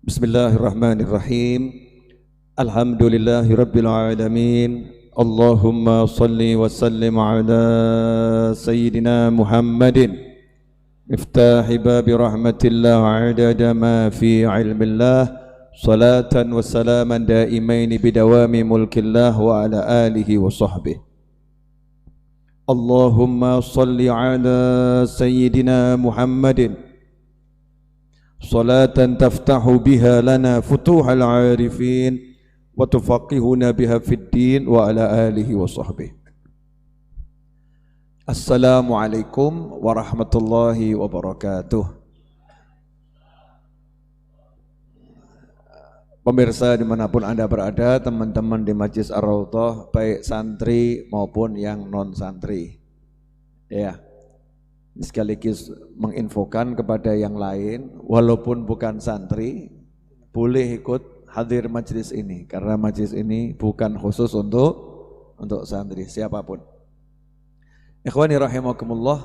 Bismillahirrahmanirrahim. Alhamdulillahi rabbil alamin. Allahumma salli wa sallim ala sayyidina Muhammadin miftahi babi rahmatillah adada ma fi ilmillah salatan wa salaman daimaini bidawami mulkillah wa ala alihi wa sahbihi. Allahumma salli ala sayyidina Muhammadin salatan taftahu biha lana futuhal arifin wa tufaqihuna biha fid din wa ala alihi wa sahbihi. Assalamualaikum warahmatullahi wabarakatuh. Pemirsa dimanapun Anda berada, teman-teman di Majlis Ar-Raudhah, baik santri maupun yang non santri, ya, sekaligus menginfokan kepada yang lain, walaupun bukan santri, boleh ikut hadir majlis ini, karena majlis ini bukan khusus untuk santri, siapapun. Ikhwani rahimakumullah,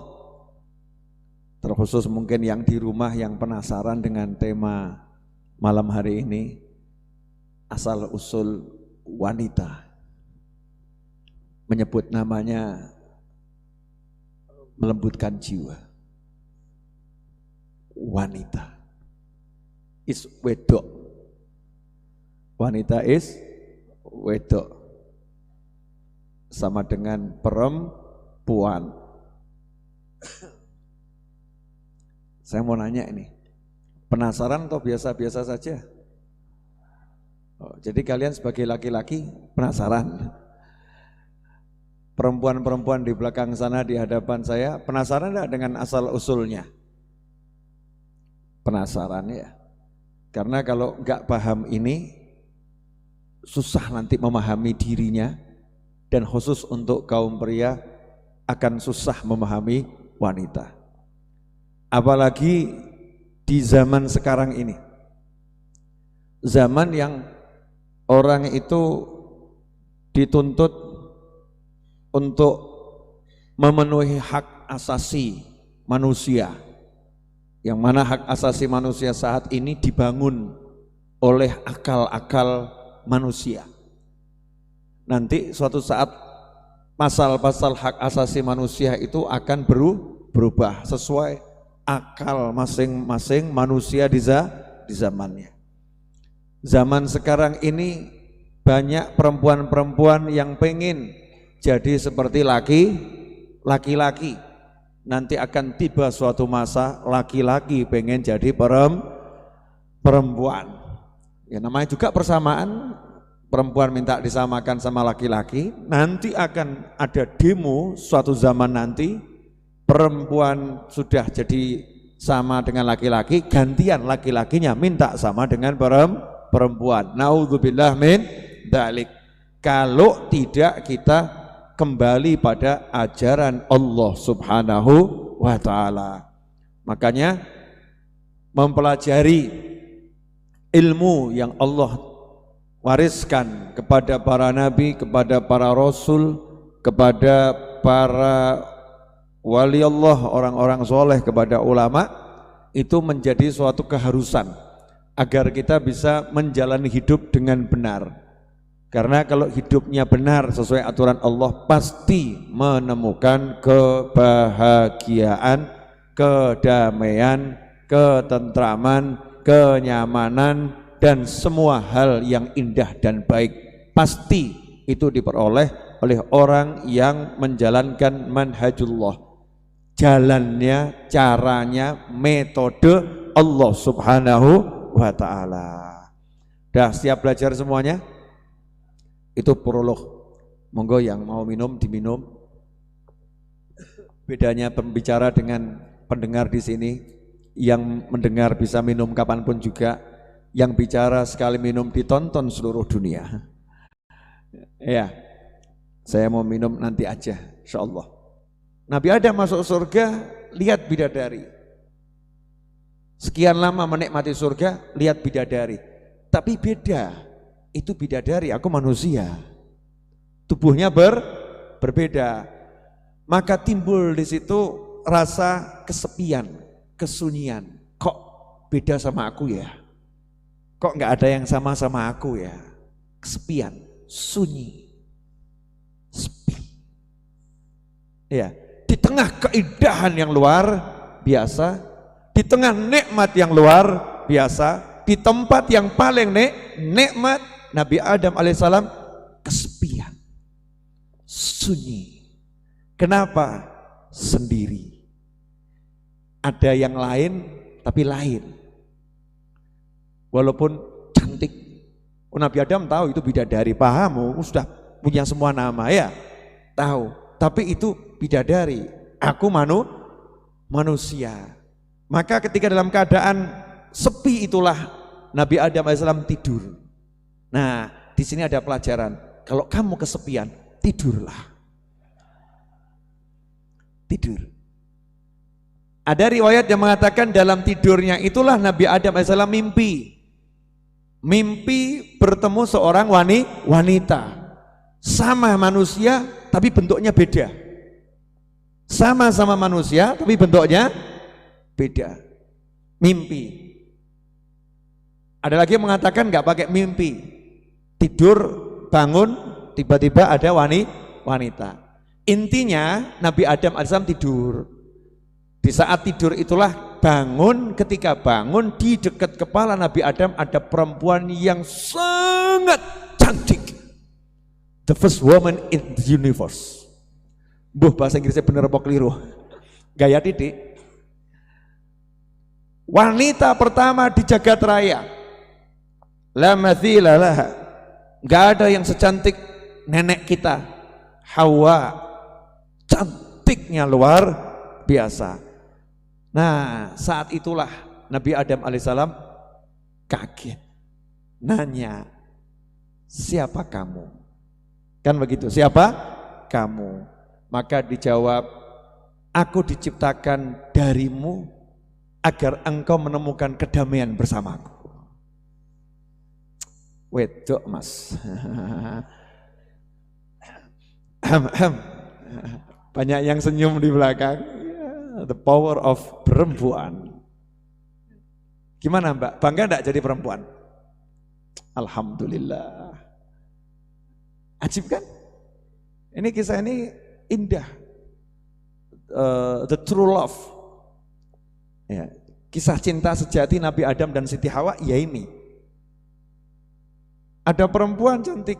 terkhusus mungkin yang di rumah yang penasaran dengan tema malam hari ini, asal usul wanita, menyebut namanya melembutkan jiwa. Wanita is wedok. Wanita is wedok, sama dengan perempuan. Saya mau nanya ini, penasaran atau biasa-biasa saja? Jadi kalian sebagai laki-laki penasaran? Perempuan-perempuan di belakang sana di hadapan saya, penasaran enggak dengan asal usulnya? Penasaran ya? Karena kalau enggak paham ini, susah nanti memahami dirinya, dan khusus untuk kaum pria akan susah memahami wanita. Apalagi di zaman sekarang ini, zaman yang orang itu dituntut untuk memenuhi hak asasi manusia, yang mana hak asasi manusia saat ini dibangun oleh akal-akal manusia. Nanti suatu saat pasal-pasal hak asasi manusia itu akan berubah sesuai akal masing-masing manusia di zamannya. Zaman sekarang ini banyak perempuan-perempuan yang pengen jadi seperti laki-laki. Nanti akan tiba suatu masa laki-laki pengen jadi perempuan. Ya namanya juga persamaan, perempuan minta disamakan sama laki-laki. Nanti akan ada demo suatu zaman nanti, perempuan sudah jadi sama dengan laki-laki, gantian laki-lakinya minta sama dengan perempuan. Naudzubillah min dzalik. Kalau tidak kita kembali pada ajaran Allah Subhanahu wa ta'ala. Makanya mempelajari ilmu yang Allah wariskan kepada para nabi, kepada para rasul, kepada para wali Allah, orang-orang soleh, kepada ulama, itu menjadi suatu keharusan agar kita bisa menjalani hidup dengan benar. Karena kalau hidupnya benar sesuai aturan Allah, pasti menemukan kebahagiaan, kedamaian, ketentraman, kenyamanan, dan semua hal yang indah dan baik. Pasti itu diperoleh oleh orang yang menjalankan manhajullah, jalannya, caranya, metode Allah Subhanahu wa ta'ala. Dah siap belajar semuanya? Itu prolog. Monggo yang mau minum diminum. Bedanya pembicara dengan pendengar di sini, yang mendengar bisa minum kapanpun juga, yang bicara sekali minum ditonton seluruh dunia. Ya, saya mau minum nanti aja, insyaallah. Nabi Adam masuk surga, lihat bidadari. Sekian lama menikmati surga, lihat bidadari. Tapi beda. Itu bidadari, aku manusia. Tubuhnya berbeda. Maka timbul di situ rasa kesepian, kesunyian. Kok beda sama aku ya? kok nggak ada yang sama aku ya? Kesepian, sunyi, sepi. Ya, di tengah keindahan yang luar biasa, di tengah nikmat yang luar biasa, di tempat yang paling nikmat, Nabi Adam alaihissalam kesepian, sunyi. Kenapa? Sendiri. Ada yang lain, tapi lain. Walaupun cantik. Nabi Adam tahu itu bidadari, paham, sudah punya semua nama ya, tahu. Tapi itu bidadari, aku manusia. Maka ketika dalam keadaan sepi itulah Nabi Adam AS tidur. Nah, di sini ada pelajaran. Kalau kamu kesepian, tidurlah. Tidur. Ada riwayat yang mengatakan dalam tidurnya itulah Nabi Adam AS mimpi. Mimpi bertemu seorang wanita. Sama manusia tapi bentuknya beda. Sama-sama manusia tapi bentuknya beda. Mimpi. Ada lagi yang mengatakan nggak pakai mimpi. Tidur, bangun, tiba-tiba ada wanita. Intinya Nabi Adam AS tidur. Di saat tidur itulah bangun, ketika bangun di dekat kepala Nabi Adam ada perempuan yang sangat cantik. The first woman in the universe. Bahasa Inggrisnya bener apa keliru? Gaya titik. Wanita pertama di jagat raya. La mathila laha. Gak ada yang secantik nenek kita, Hawa. Cantiknya luar biasa. Nah, saat itulah Nabi Adam alaihissalam kaget, nanya, siapa kamu? Kan begitu, siapa kamu? Maka dijawab, aku diciptakan darimu agar engkau menemukan kedamaian bersamaku. Wedok mas. Banyak yang senyum di belakang. The power of perempuan. Gimana Mbak? Bangga enggak jadi perempuan? Alhamdulillah. Ajib kan? Ini kisah ini indah. The true love. Ya, kisah cinta sejati Nabi Adam dan Siti Hawa ya ini. Ada perempuan cantik.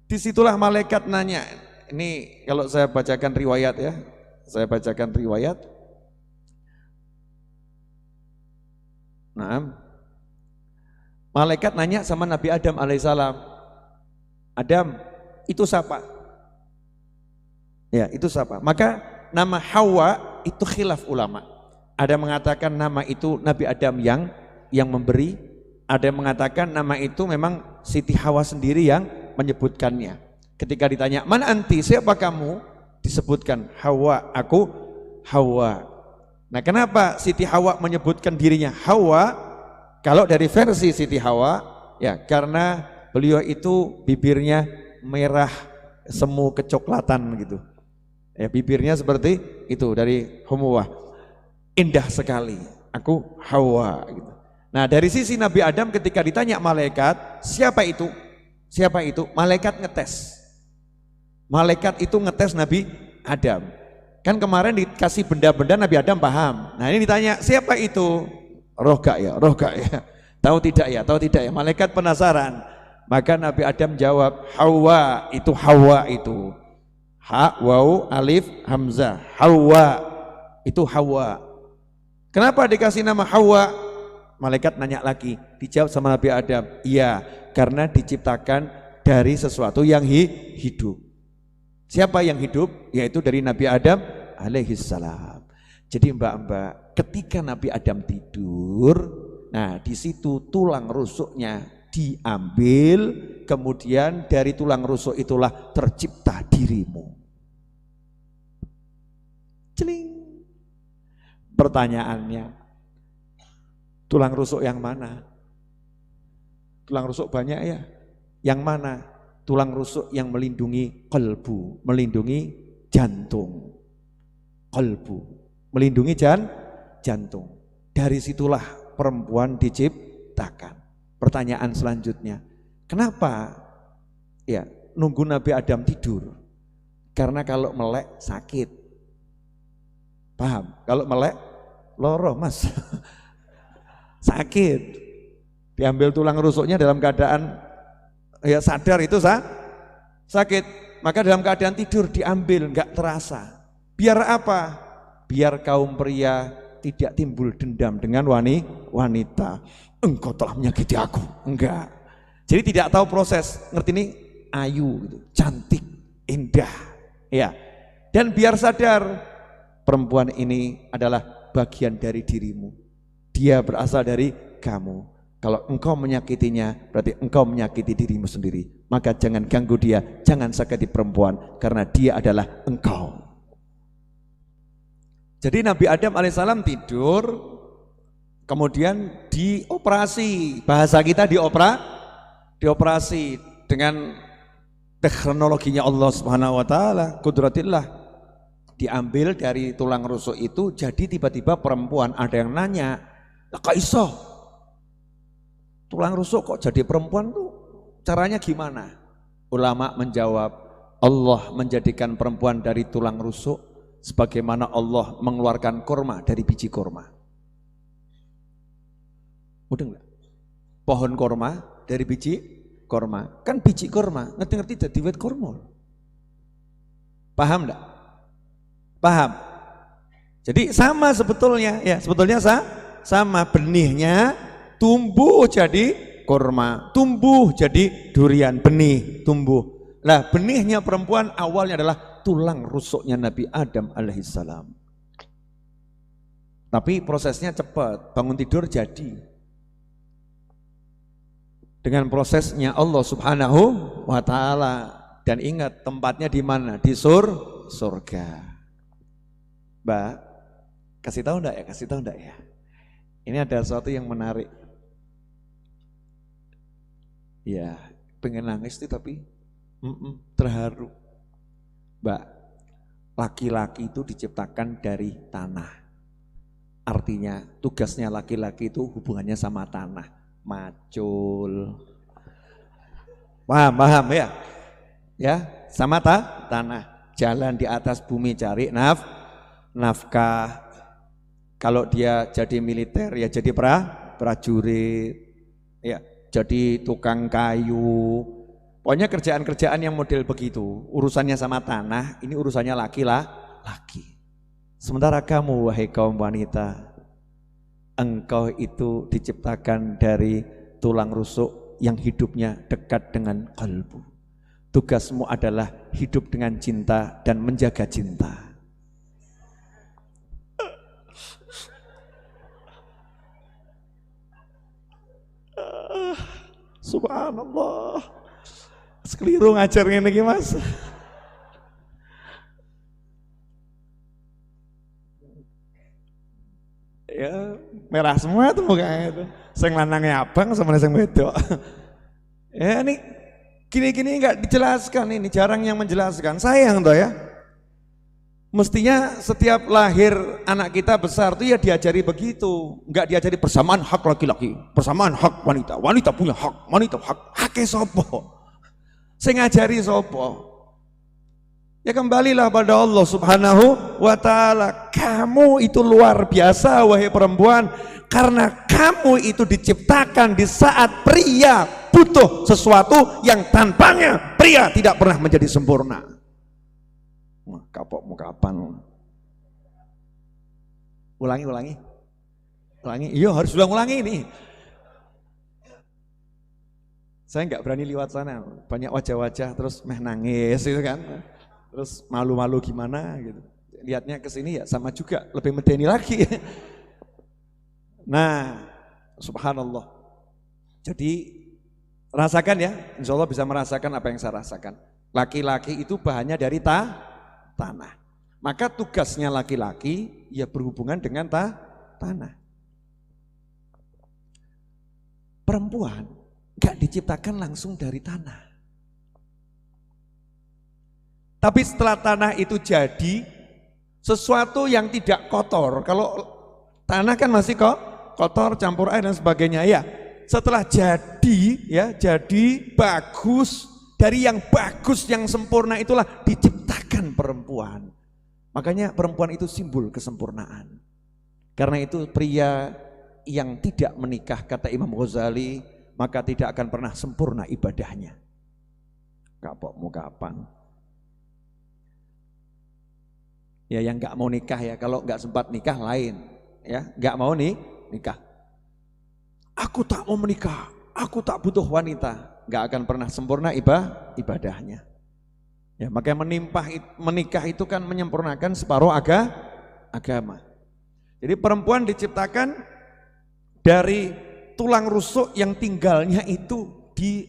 Disitulah malaikat nanya. Ini kalau saya bacakan riwayat ya. Saya bacakan riwayat. Nah, malaikat nanya sama Nabi Adam alaihissalam, Adam, itu siapa? Ya, itu siapa? Maka nama Hawa itu khilaf ulama. Ada yang mengatakan nama itu Nabi Adam yang memberi, ada yang mengatakan nama itu memang Siti Hawa sendiri yang menyebutkannya. Ketika ditanya, "Man anti? Siapa kamu?" disebutkan Hawa, aku Hawa. Nah, kenapa Siti Hawa menyebutkan dirinya Hawa? Kalau dari versi Siti Hawa, ya karena beliau itu bibirnya merah semu kecoklatan gitu. Ya, bibirnya seperti itu dari Humuwah. Indah sekali. Aku Hawa gitu. Nah, dari sisi Nabi Adam ketika ditanya malaikat, siapa itu? Siapa itu? Malaikat ngetes. Malaikat itu ngetes Nabi Adam. Kan kemarin dikasih benda-benda Nabi Adam paham. Nah ini ditanya siapa itu? Roh gak ya? Roh gak ya? Tahu tidak ya? Tahu tidak ya? Malaikat penasaran. Maka Nabi Adam jawab, Hawa itu Hawa itu. Ha, waw, alif, hamzah. Hawa itu Hawa. Kenapa dikasih nama Hawa? Malaikat nanya lagi. Dijawab sama Nabi Adam, iya karena diciptakan dari sesuatu yang hidup. Siapa yang hidup? Yaitu dari Nabi Adam alaihissalam. Jadi mbak-mbak, ketika Nabi Adam tidur, nah di situ tulang rusuknya diambil, kemudian dari tulang rusuk itulah tercipta dirimu. Celing. Pertanyaannya, tulang rusuk yang mana? Tulang rusuk banyak ya. Yang mana? Tulang rusuk yang melindungi kalbu, melindungi jantung. Kalbu, melindungi jantung. Dari situlah perempuan diciptakan. Pertanyaan selanjutnya, kenapa ya nunggu Nabi Adam tidur? Karena kalau melek sakit. Paham? Kalau melek loro mas. Sakit. Diambil tulang rusuknya dalam keadaan ya sadar itu sakit. Maka dalam keadaan tidur diambil, enggak terasa. Biar apa? Biar kaum pria tidak timbul dendam dengan wanita. Engkau telah menyakiti aku. Enggak. Jadi tidak tahu proses. Ngerti ini ayu gitu, cantik, indah. Ya. Dan biar sadar perempuan ini adalah bagian dari dirimu. Dia berasal dari kamu. Kalau engkau menyakitinya, berarti engkau menyakiti dirimu sendiri. Maka jangan ganggu dia, jangan sakiti perempuan, karena dia adalah engkau. Jadi Nabi Adam alaihissalam tidur, kemudian dioperasi. Bahasa kita dioperasi dengan teknologinya Allah Subhanahu wa taala, kudratillah. Diambil dari tulang rusuk itu, jadi tiba-tiba perempuan. Ada yang nanya, "Kak iso? Tulang rusuk kok jadi perempuan tuh? Caranya gimana?" Ulama menjawab, Allah menjadikan perempuan dari tulang rusuk sebagaimana Allah mengeluarkan kurma dari biji kurma. Udah enggak? Pohon kurma dari biji kurma. Kan biji kurma, ngerti-ngerti jadi wit kurma. Paham enggak? Paham? Jadi sama sebetulnya, ya sebetulnya sama, benihnya tumbuh jadi kurma, tumbuh jadi durian, benih tumbuh. Lah benihnya perempuan awalnya adalah tulang rusuknya Nabi Adam alaihissalam. Tapi prosesnya cepat, bangun tidur jadi. Dengan prosesnya Allah Subhanahu wa taala. Dan ingat tempatnya di mana? Di surga. Mbak, kasih tahu enggak ya? Kasih tahu enggak ya? Ini ada sesuatu yang menarik. Ya, pengen nangis tuh tapi terharu. Mbak, laki-laki itu diciptakan dari tanah. Artinya tugasnya laki-laki itu hubungannya sama tanah. Macul. Paham ya? Ya, sama tanah. Jalan di atas bumi cari nafkah. Kalau dia jadi militer ya jadi prajurit. Ya, jadi tukang kayu. Pokoknya kerjaan-kerjaan yang model begitu. Urusannya sama tanah, ini urusannya laki. Sementara kamu wahai kaum wanita, engkau itu diciptakan dari tulang rusuk yang hidupnya dekat dengan kalbu. Tugasmu adalah hidup dengan cinta dan menjaga cinta. Subhanallah. Sekeliru ngajarnya nih mas. Ya merah semua tuh mukanya itu. Sing lanangnya abang sama sing wedok. Ya ini gini-gini nggak dijelaskan, ini jarang yang menjelaskan. Sayang toh ya. Mestinya setiap lahir anak kita besar tuh ya diajari begitu, nggak diajari persamaan hak laki-laki, persamaan hak wanita, wanita punya hak, wanita hake sopo, saya ngajari sopo. Ya kembalilah pada Allah Subhanahu wa ta'ala. Kamu itu luar biasa wahai perempuan, karena kamu itu diciptakan di saat pria butuh sesuatu yang tanpanya pria tidak pernah menjadi sempurna. Kapok mau kapan? Ulangi. Iya harus ulangi ini. Saya nggak berani lewat sana, banyak wajah-wajah terus nangis gitu kan, terus malu-malu gimana gitu. Lihatnya ke sini ya sama juga, lebih medeni lagi. Nah, subhanallah. Jadi rasakan ya, insya Allah bisa merasakan apa yang saya rasakan. Laki-laki itu bahannya dari tanah. Maka tugasnya laki-laki ya berhubungan dengan tanah. Perempuan gak diciptakan langsung dari tanah. Tapi setelah tanah itu jadi sesuatu yang tidak kotor. Kalau tanah kan masih kotor, campur air dan sebagainya ya. setelah jadi ya, jadi bagus, dari yang bagus yang sempurna itulah diciptakan perempuan. Makanya perempuan itu simbol kesempurnaan. Karena itu pria yang tidak menikah, kata Imam Ghazali, maka tidak akan pernah sempurna ibadahnya. Kapok mau kapan? Ya yang nggak mau nikah ya, kalau nggak sempat nikah lain, ya nggak mau nikah. Aku tak mau menikah, aku tak butuh wanita, nggak akan pernah sempurna ibadahnya. Ya makanya menikah itu kan menyempurnakan separuh agama. Jadi perempuan diciptakan dari tulang rusuk yang tinggalnya itu di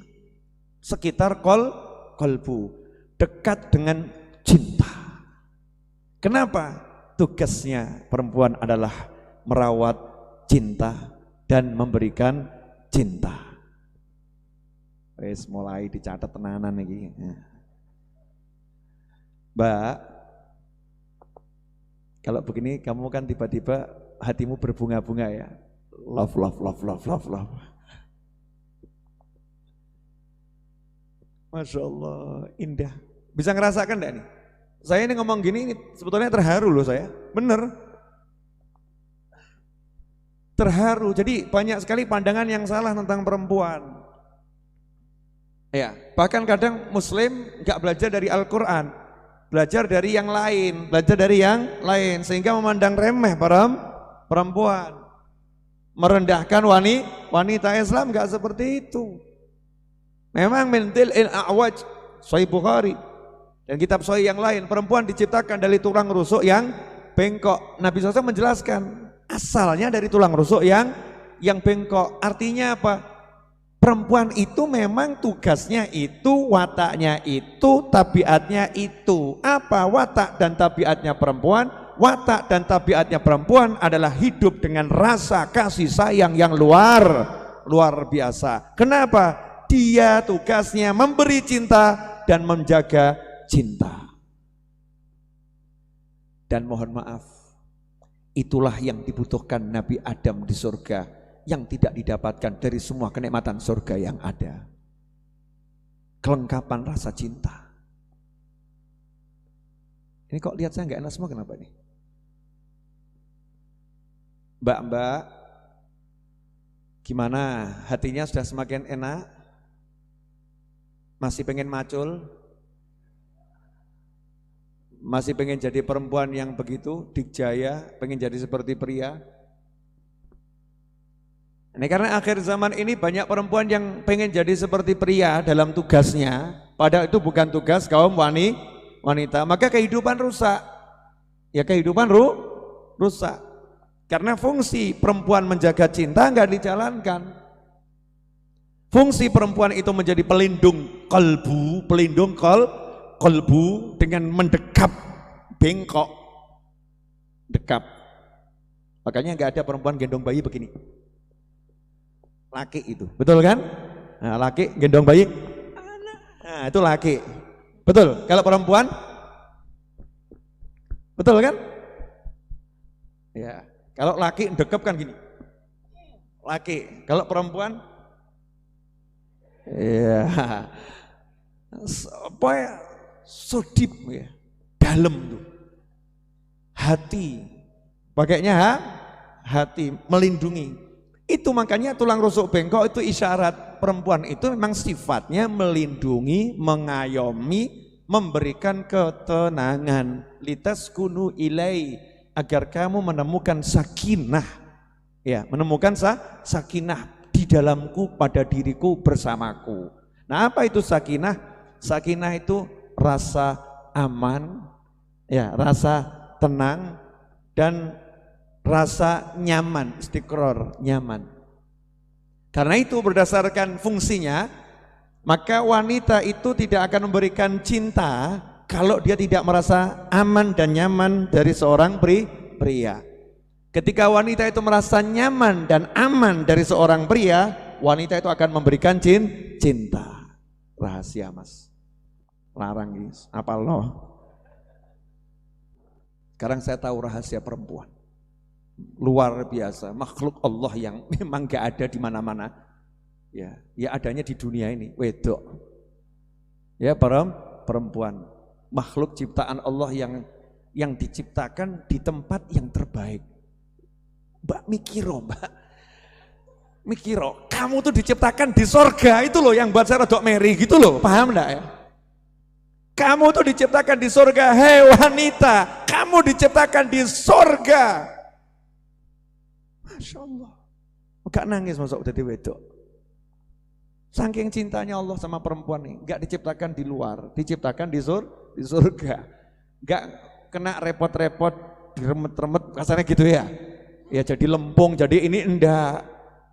sekitar kolbu, dekat dengan cinta. Kenapa? Tugasnya perempuan adalah merawat cinta dan memberikan cinta. Wes mulai dicatat tenanan iki. Mbak, kalau begini kamu kan tiba-tiba hatimu berbunga-bunga ya. Love, love, love, love, love, love. Masya Allah, indah. Bisa ngerasakan enggak nih? Saya ini ngomong gini ini sebetulnya terharu loh saya, bener. Terharu, jadi banyak sekali pandangan yang salah tentang perempuan. Ya, bahkan kadang Muslim nggak belajar dari Al-Quran, belajar dari yang lain, sehingga memandang remeh perempuan, merendahkan wanita. Islam nggak seperti itu. Memang mentil al-a'waj, Sahih Bukhari dan kitab Sahih yang lain, perempuan diciptakan dari tulang rusuk yang bengkok. Nabi SAW menjelaskan asalnya dari tulang rusuk yang bengkok. Artinya apa? Perempuan itu memang tugasnya itu, wataknya itu, tabiatnya itu. Apa watak dan tabiatnya perempuan? Watak dan tabiatnya perempuan adalah hidup dengan rasa kasih sayang yang luar biasa. Kenapa? Dia tugasnya memberi cinta dan menjaga cinta. Dan mohon maaf, itulah yang dibutuhkan Nabi Adam di surga, yang tidak didapatkan dari semua kenikmatan surga yang ada. Kelengkapan rasa cinta. Ini kok lihat saya nggak enak semua, kenapa nih? Mbak-mbak, gimana? Hatinya sudah semakin enak? Masih pengen macul? Masih pengen jadi perempuan yang begitu, dikjaya, pengen jadi seperti pria? Ini karena akhir zaman ini banyak perempuan yang pengen jadi seperti pria dalam tugasnya, padahal itu bukan tugas kaum wanita, maka kehidupan rusak. Ya kehidupan rusak. Karena fungsi perempuan menjaga cinta nggak dijalankan. Fungsi perempuan itu menjadi pelindung kolbu dengan mendekap bengkok, dekap. Makanya nggak ada perempuan gendong bayi begini. Laki itu, betul kan? Nah, laki gendong bayi, nah itu laki. Betul. Kalau perempuan, betul kan? Ya. Kalau laki dekap kan gini. Laki. Kalau perempuan, ya, apa ya, so deep ya, dalam tuh, hati, pakainya hati, melindungi. Itu makanya tulang rusuk bengkok itu isyarat perempuan itu memang sifatnya melindungi, mengayomi, memberikan ketenangan. Litaskunu ilai, agar kamu menemukan sakinah, ya, menemukan sakinah di dalamku, pada diriku, bersamaku. Nah, apa itu sakinah? Sakinah itu rasa aman, ya, rasa tenang dan rasa nyaman, istiqrar, nyaman. Karena itu berdasarkan fungsinya, maka wanita itu tidak akan memberikan cinta kalau dia tidak merasa aman dan nyaman dari seorang pria. Ketika wanita itu merasa nyaman dan aman dari seorang pria, wanita itu akan memberikan cinta. Rahasia mas, larang guys, apa loh? Sekarang saya tahu rahasia perempuan. Luar biasa, makhluk Allah yang memang gak ada di mana-mana. Ya adanya di dunia ini, wedok. Ya perempuan, makhluk ciptaan Allah yang diciptakan di tempat yang terbaik. Mbak mikiro, kamu tuh diciptakan di sorga itu loh yang buat saya rodok meri gitu loh, paham enggak ya? Kamu tuh diciptakan di sorga, hei wanita, kamu diciptakan di sorga. Masya Allah, gak nangis masuk jadi wedok. Saking cintanya Allah sama perempuan nih, gak diciptakan di luar, diciptakan di surga. Gak kena repot-repot, diremet-remet, kasarnya gitu ya. Ya jadi lempung, jadi ini enggak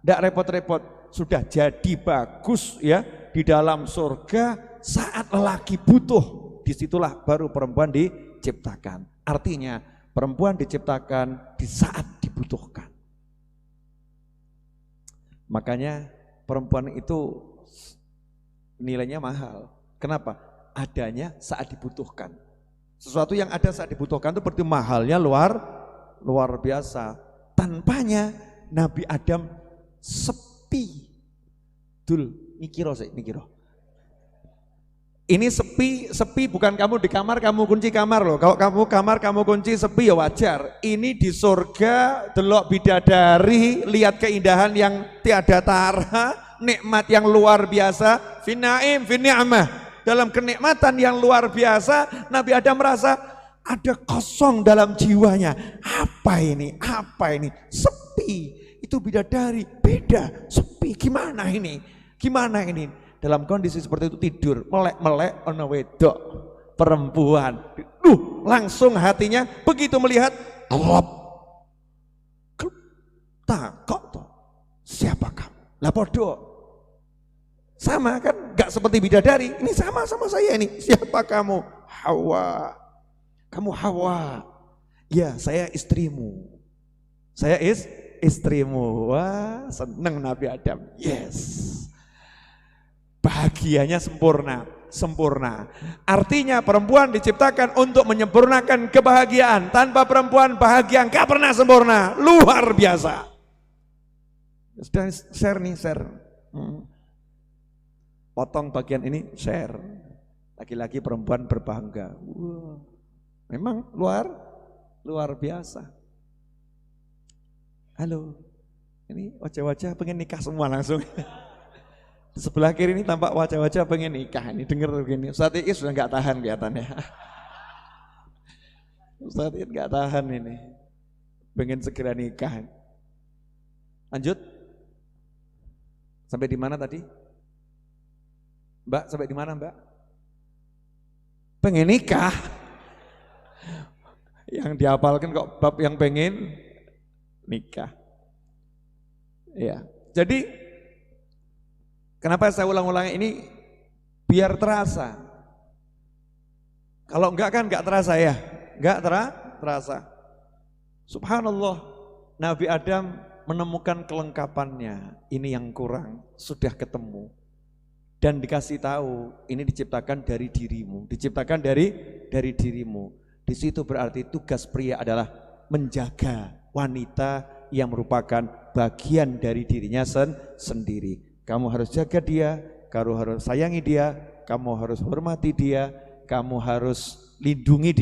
repot-repot, sudah jadi bagus ya di dalam surga. Saat lelaki butuh, disitulah baru perempuan diciptakan. Artinya perempuan diciptakan di saat dibutuhkan. Makanya perempuan itu nilainya mahal. Kenapa? Adanya saat dibutuhkan. Sesuatu yang ada saat dibutuhkan itu berarti mahalnya luar biasa. Tanpanya Nabi Adam sepi. Mikiro. Ini sepi bukan kamu di kamar, kamu kunci kamar loh. Kalau kamu kamar, kamu kunci, sepi ya wajar. Ini di surga, delok bidadari, lihat keindahan yang tiada tara, nikmat yang luar biasa, finnaim, finni'amah. Dalam kenikmatan yang luar biasa, Nabi Adam merasa ada kosong dalam jiwanya. Apa ini? Sepi. Itu bidadari, beda, sepi. Gimana ini? Dalam kondisi seperti itu tidur, melek ono wedok perempuan. Langsung hatinya begitu melihat Allah. Takok toh. Siapa kamu? Lah podo. Sama kan? Gak seperti bidadari. Ini sama saya ini. Siapa kamu? Hawa. Kamu Hawa. Ya, saya istrimu. Saya istrimu. Wah, seneng Nabi Adam. Yes. Bahagianya sempurna. Artinya perempuan diciptakan untuk menyempurnakan kebahagiaan. Tanpa perempuan bahagia gak pernah sempurna. Luar biasa. Sudah share. Potong bagian ini, share. Laki-laki perempuan berbangga. Wow. Memang luar biasa. Halo, ini wajah-wajah pengen nikah semua langsung. Di sebelah kiri ini tampak wajah-wajah pengen nikah. Ini denger begini, Ustaz Iis sudah gak tahan kelihatannya. Ustaz Iis gak tahan ini, pengen segera nikah. Lanjut. Sampai di mana tadi? Mbak, sampai di mana Mbak? Pengen nikah. Yang dihafalkan kok bab yang pengen nikah. Ya, jadi kenapa saya ulang-ulang ini? Biar terasa. Kalau enggak kan enggak terasa ya, enggak terasa. Subhanallah, Nabi Adam menemukan kelengkapannya. Ini yang kurang, sudah ketemu. Dan dikasih tahu, ini diciptakan dari dirimu, diciptakan dari dirimu. Di situ berarti tugas pria adalah menjaga wanita yang merupakan bagian dari dirinya sendiri. Kamu harus jaga dia, kamu harus sayangi dia, kamu harus hormati dia, kamu harus lindungi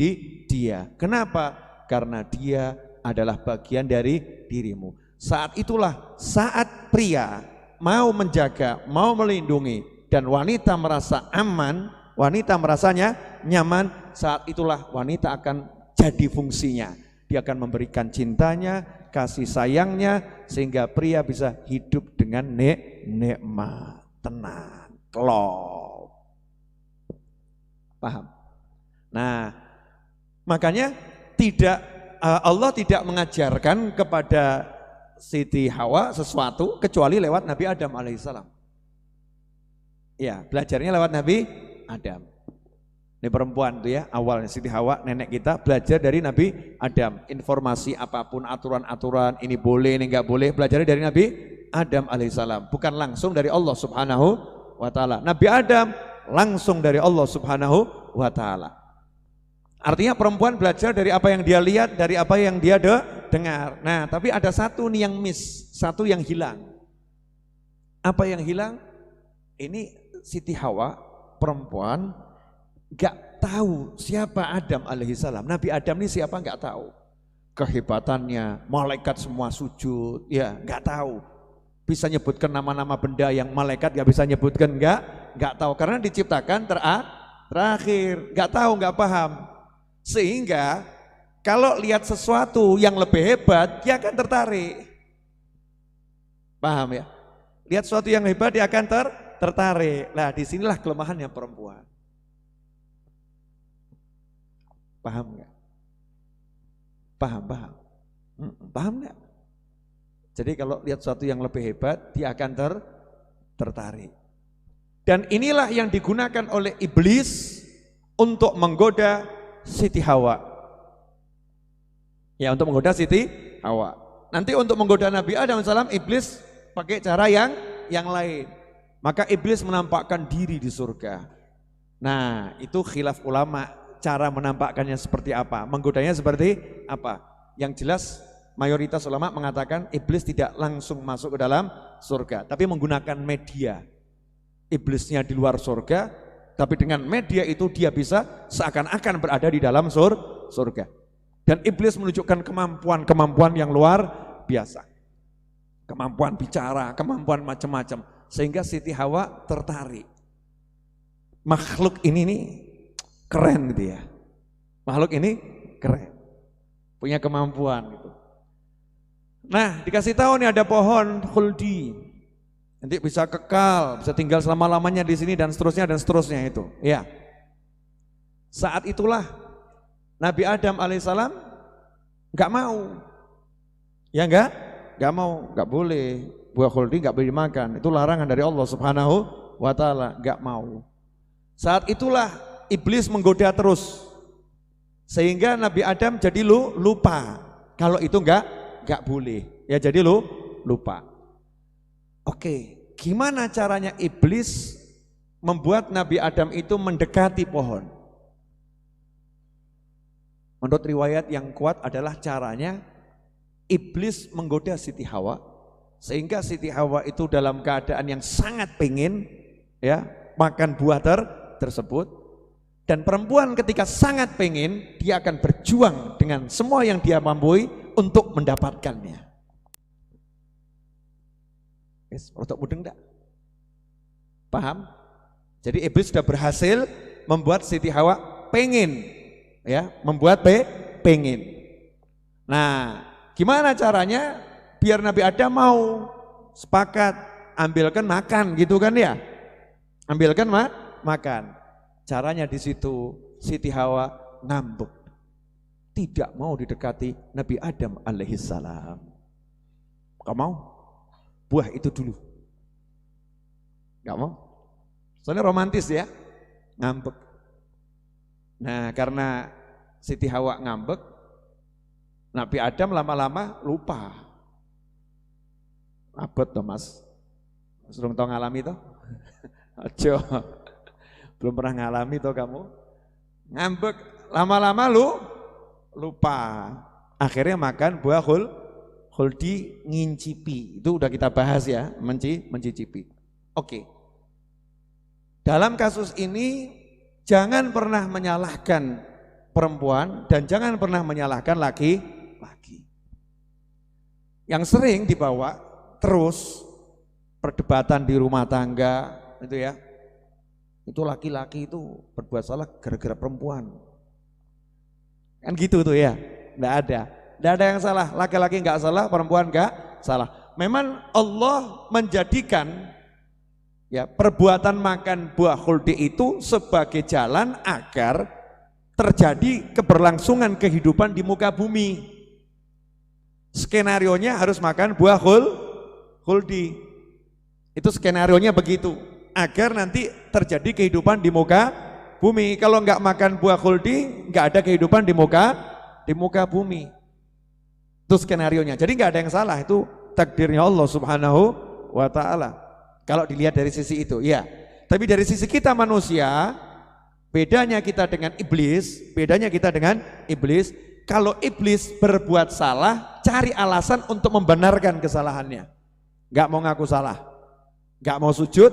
dia. Kenapa? Karena dia adalah bagian dari dirimu. Saat itulah saat pria mau menjaga, mau melindungi, dan wanita merasa aman, wanita merasanya nyaman, saat itulah wanita akan jadi fungsinya. Dia akan memberikan cintanya, kasih sayangnya, sehingga pria bisa hidup dengan nikmat, tenang, klop. Paham? Nah, makanya Allah tidak mengajarkan kepada Siti Hawa sesuatu kecuali lewat Nabi Adam alaihissalam. Ya, belajarnya lewat Nabi Adam. Ini perempuan tuh ya, awalnya Siti Hawa, nenek kita belajar dari Nabi Adam. Informasi apapun, aturan-aturan, ini boleh, ini enggak boleh, belajarnya dari Nabi Adam alaihissalam. Bukan langsung dari Allah subhanahu wa ta'ala. Nabi Adam langsung dari Allah subhanahu wa ta'ala. Artinya perempuan belajar dari apa yang dia lihat, dari apa yang dia dengar. Nah, tapi ada satu nih yang miss, satu yang hilang. Apa yang hilang? Ini Siti Hawa, perempuan, gak tahu siapa Adam alaihissalam. Nabi Adam ini siapa gak tahu. Kehebatannya, malaikat semua sujud, ya gak tahu. Bisa nyebutkan nama-nama benda yang malaikat gak bisa nyebutkan, gak tahu. Karena diciptakan terakhir, gak tahu, gak paham. Sehingga kalau lihat sesuatu yang lebih hebat, dia akan tertarik. Paham ya? Lihat sesuatu yang hebat, dia akan tertarik. Nah, disinilah kelemahannya perempuan. Paham nggak? Paham. Paham nggak? Jadi kalau lihat sesuatu yang lebih hebat, dia akan tertarik. Dan inilah yang digunakan oleh iblis untuk menggoda Siti Hawa. Ya, untuk menggoda Siti Hawa. Nanti untuk menggoda Nabi Adam AS, iblis pakai cara yang lain. Maka iblis menampakkan diri di surga. Nah, itu khilaf ulama, cara menampakkannya seperti apa, menggodanya seperti apa. Yang jelas mayoritas ulama mengatakan iblis tidak langsung masuk ke dalam surga, tapi menggunakan media. Iblisnya di luar surga, tapi dengan media itu dia bisa seakan-akan berada di dalam surga. Dan iblis menunjukkan kemampuan yang luar biasa. Kemampuan bicara, kemampuan macam-macam. Sehingga Siti Hawa tertarik. Makhluk ini nih keren gitu ya. Makhluk ini keren. Punya kemampuan gitu. Nah, dikasih tahu nih ada pohon khuldi. Nanti bisa kekal, bisa tinggal selama-lamanya di sini dan seterusnya itu. Ya. Saat itulah Nabi Adam alaihissalam nggak mau. Ya nggak mau, nggak boleh. Buah khuldi nggak boleh dimakan. Itu larangan dari Allah Subhanahu wa taala, nggak mau. Saat itulah iblis menggoda terus. Sehingga Nabi Adam jadi lupa kalau itu nggak boleh. Ya jadi lupa. Oke, gimana caranya iblis membuat Nabi Adam itu mendekati pohon? Menurut riwayat yang kuat adalah caranya iblis menggoda Siti Hawa, sehingga Siti Hawa itu dalam keadaan yang sangat pengen ya makan buah tersebut. Dan perempuan ketika sangat pengen, dia akan berjuang dengan semua yang dia mampu untuk mendapatkannya. Rotok mudeng enggak? Paham? Jadi iblis sudah berhasil membuat Siti Hawa pengen, ya, membuat pengen. Nah, gimana caranya biar Nabi Adam mau sepakat ambilkan makan gitu kan ya? Ambilkan makan. Caranya di situ Siti Hawa ngambek. Tidak mau didekati Nabi Adam alaihissalam. Gak mau? Buah itu dulu. Gak mau? Soalnya romantis ya, ngambek. Nah, karena Siti Hawa ngambek, Nabi Adam lama-lama lupa. Abot toh mas, belum tahu ngalami toh? Ajo, belum pernah ngalami toh kamu? Ngambek, lama-lama lupa. Akhirnya makan buah khuldi ngincipi. Itu udah kita bahas ya, mencicipi. Oke. Dalam kasus ini jangan pernah menyalahkan perempuan dan jangan pernah menyalahkan laki-laki. Yang sering dibawa terus perdebatan di rumah tangga itu ya. Itu laki-laki itu berbuat salah gara-gara perempuan. Kan gitu tuh ya. Enggak ada yang salah. Laki-laki enggak salah, perempuan enggak salah. Memang Allah menjadikan ya perbuatan makan buah khuldi itu sebagai jalan agar terjadi keberlangsungan kehidupan di muka bumi. Skenarionya harus makan buah khuldi. Itu skenarionya begitu, agar nanti terjadi kehidupan di muka bumi. Kalau enggak makan buah khuldi, enggak ada kehidupan di muka bumi. Itu skenarionya. Jadi enggak ada yang salah, itu takdirnya Allah Subhanahu wa taala. Kalau dilihat dari sisi itu, ya. Tapi dari sisi kita manusia, bedanya kita dengan iblis, kalau iblis berbuat salah, cari alasan untuk membenarkan kesalahannya. Enggak mau ngaku salah. Gak mau sujud,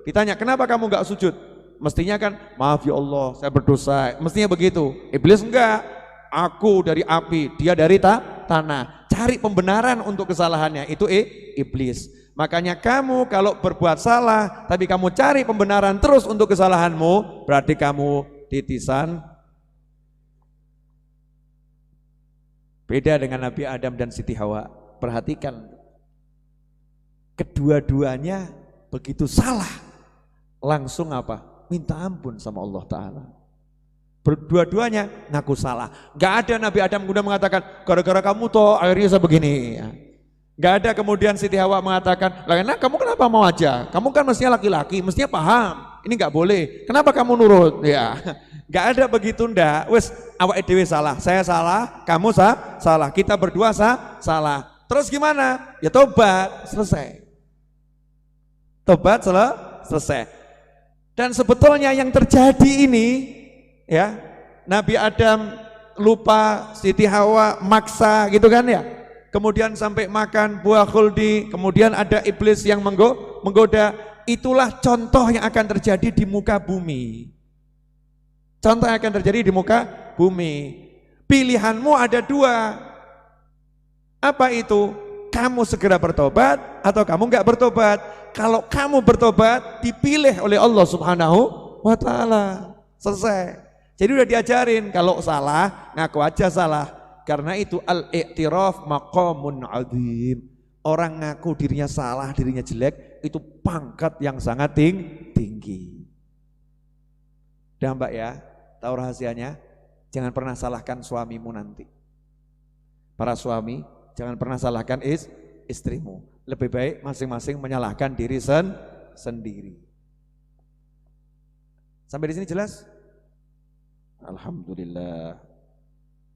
ditanya kenapa kamu gak sujud? Mestinya kan, maaf ya Allah, saya berdosa. Mestinya begitu. Iblis enggak, aku dari api, dia dari tanah. Cari pembenaran untuk kesalahannya, itu iblis. Makanya kamu kalau berbuat salah, tapi kamu cari pembenaran terus untuk kesalahanmu, berarti kamu titisan. Beda dengan Nabi Adam dan Siti Hawa. Perhatikan, kedua-duanya begitu salah, langsung apa? Minta ampun sama Allah Ta'ala. Berdua-duanya ngaku salah. Gak ada Nabi Adam kemudian mengatakan, gara-gara kamu toh akhirnya saya begini. Gak ada kemudian Siti Hawa mengatakan, lah kamu kenapa mau aja? Kamu kan mestinya laki-laki, mestinya paham. Ini gak boleh. Kenapa kamu nurut? Ya, gak ada begitu ndak. Wes, awak dewe salah, saya salah, kamu salah, kita berdua salah. Terus gimana? Ya tobat, selesai. Tobat selesai. Dan sebetulnya yang terjadi ini, ya, Nabi Adam lupa, Siti Hawa maksa gitu kan ya. Kemudian sampai makan buah khuldi, kemudian ada iblis yang menggoda. Itulah contoh yang akan terjadi di muka bumi. Contoh yang akan terjadi di muka bumi. Pilihanmu ada dua. Apa itu? Kamu segera bertobat atau kamu enggak bertobat. Kalau kamu bertobat, dipilih oleh Allah Subhanahu wa Ta'ala. Selesai. Jadi udah diajarin, kalau salah, ngaku aja salah. Karena itu al-i'tiraf maqamun azim. Orang ngaku dirinya salah, dirinya jelek, itu pangkat yang sangat tinggi. Dan Mbak ya, tahu rahasianya? Jangan pernah salahkan suamimu nanti. Para suami, jangan pernah salahkan istrimu. Lebih baik masing-masing menyalahkan diri sendiri. Sampai di sini jelas? Alhamdulillah.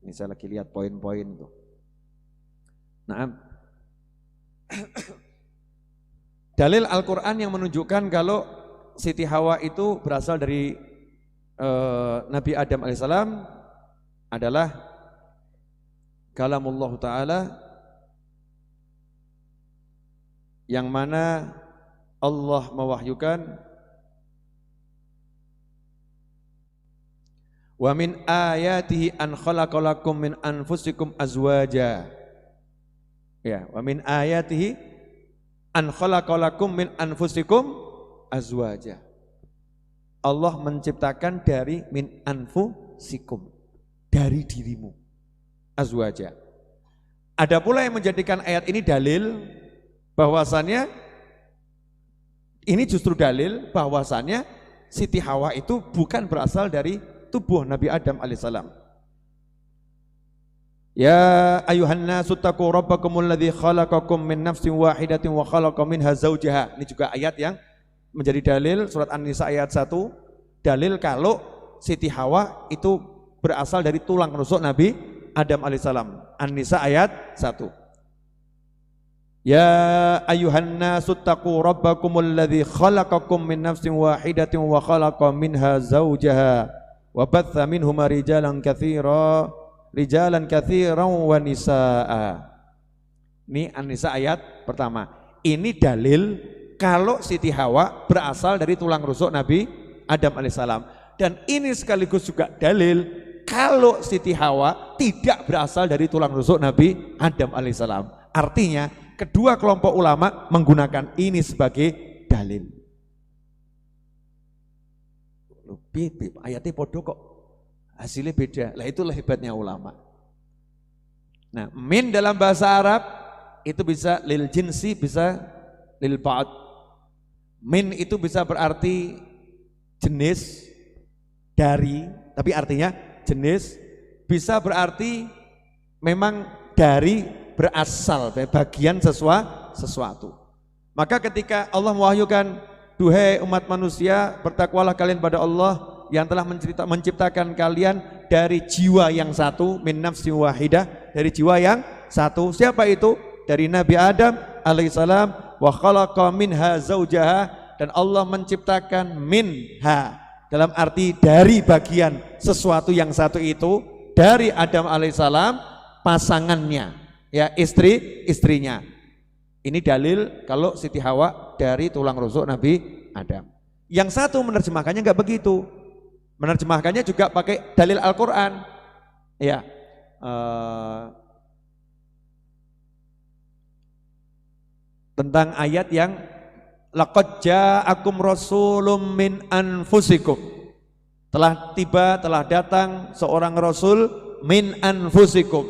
Ini saya lagi lihat poin-poin tuh. Nah, dalil Al-Quran yang menunjukkan kalau Siti Hawa itu berasal dari Nabi Adam alaihissalam adalah kalamullah Ta'ala, yang mana Allah mewahyukan, wa min ayatihi an khalaqalakum min anfusikum azwaja. Ya, wa min ayatihi an khalaqalakum min anfusikum azwaja. Allah menciptakan dari min anfusikum, dari dirimu, azwaja. Ada pula yang menjadikan ayat ini dalil bahwasannya, ini justru dalil bahwasannya Siti Hawa itu bukan berasal dari tubuh Nabi Adam alaihissalam. Ya ayuhan nasu taqu rabbakumul ladzi khalaqakum min nafsin wahidatin wa khalaqa minha zawjaha. Ini juga ayat yang menjadi dalil, surat An-Nisa ayat 1, dalil kalau Siti Hawa itu berasal dari tulang rusuk Nabi Adam alaihissalam. An-Nisa ayat 1. Ya ayuhan nasu taqu rabbakumul ladzi khalaqakum min nafsin wahidatin wa khalaqa minha zawjaha wa batha minhuma rijalan katsiran wa nisaa. Ini An-Nisa ayat pertama. Ini dalil kalau Siti Hawa berasal dari tulang rusuk Nabi Adam alaihissalam. Dan ini sekaligus juga dalil kalau Siti Hawa tidak berasal dari tulang rusuk Nabi Adam alaihissalam. Artinya kedua kelompok ulama menggunakan ini sebagai dalil. Ayatnya podo kok, hasilnya beda. Lah itulah hebatnya ulama. Nah, min dalam bahasa Arab itu bisa lil jinsi, bisa lil ba'd. Min itu bisa berarti jenis, dari, tapi artinya jenis. Bisa berarti memang dari, berasal, bagian sesuatu. Maka ketika Allah mewahyukan, duhai umat manusia, bertakwalah kalian pada Allah yang telah menciptakan kalian dari jiwa yang satu, min nafsin wahidah, dari jiwa yang satu. Siapa itu? Dari Nabi Adam alaihissalam. Wa khalaqa minha zawjaha, dan Allah menciptakan minha dalam arti dari bagian sesuatu yang satu itu, dari Adam alaihissalam pasangannya, ya istrinya. Ini dalil kalau Siti Hawa dari tulang rusuk Nabi Adam. Yang satu menerjemahkannya enggak begitu. Menerjemahkannya juga pakai dalil Al-Quran. Ya, tentang ayat yang laqad ja'akum rasulun min anfusikum. Telah tiba, telah datang seorang rasul min anfusikum.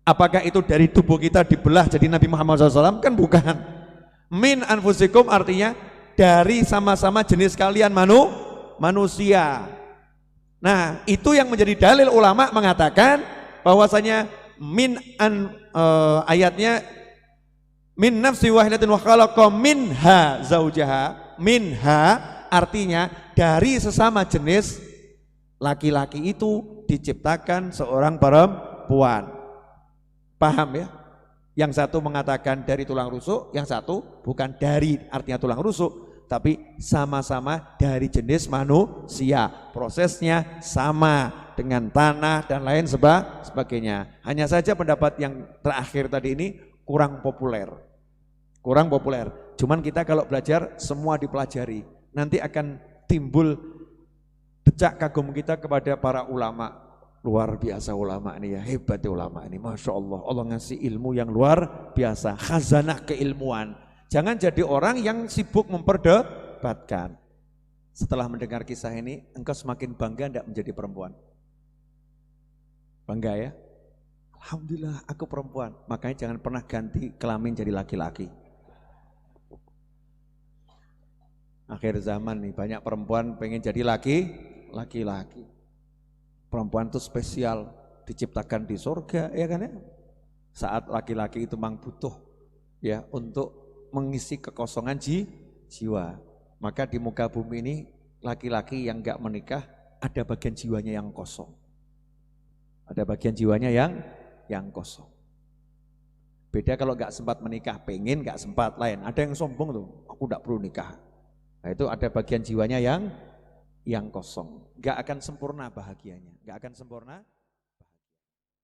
Apakah itu dari tubuh kita dibelah jadi Nabi Muhammad SAW? Kan bukan. Min anfusikum artinya dari sama-sama jenis kalian manusia. Nah, itu yang menjadi dalil ulama mengatakan bahwasanya ayatnya min nafsi wahidatin wa khalaqa minha zaujaha. Minha artinya dari sesama jenis laki-laki itu diciptakan seorang perempuan. Paham ya? Yang satu mengatakan dari tulang rusuk, yang satu bukan dari artinya tulang rusuk, tapi sama-sama dari jenis manusia. Prosesnya sama dengan tanah dan lain sebagainya. Hanya saja pendapat yang terakhir tadi ini kurang populer. Kurang populer. Cuman kita kalau belajar semua dipelajari. Nanti akan timbul decak kagum kita kepada para ulama. Luar biasa ulama ini ya, hebat ya ulama ini, Masya Allah. Allah ngasih ilmu yang luar biasa, khazanah keilmuan. Jangan jadi orang yang sibuk memperdebatkan. Setelah mendengar kisah ini, engkau semakin bangga tidak menjadi perempuan? Bangga ya? Alhamdulillah aku perempuan. Makanya jangan pernah ganti kelamin jadi laki-laki. Akhir zaman nih banyak perempuan pengen jadi laki-laki. Perempuan itu spesial, diciptakan di surga, ya kan ya? Saat laki-laki itu memang butuh ya untuk mengisi kekosongan jiwa. Maka di muka bumi ini laki-laki yang enggak menikah ada bagian jiwanya yang kosong. Ada bagian jiwanya yang kosong. Beda kalau enggak sempat menikah, pengen enggak sempat lain. Ada yang sombong tuh, aku enggak perlu nikah. Nah, itu ada bagian jiwanya yang kosong. Enggak akan sempurna bahagianya, enggak akan sempurna.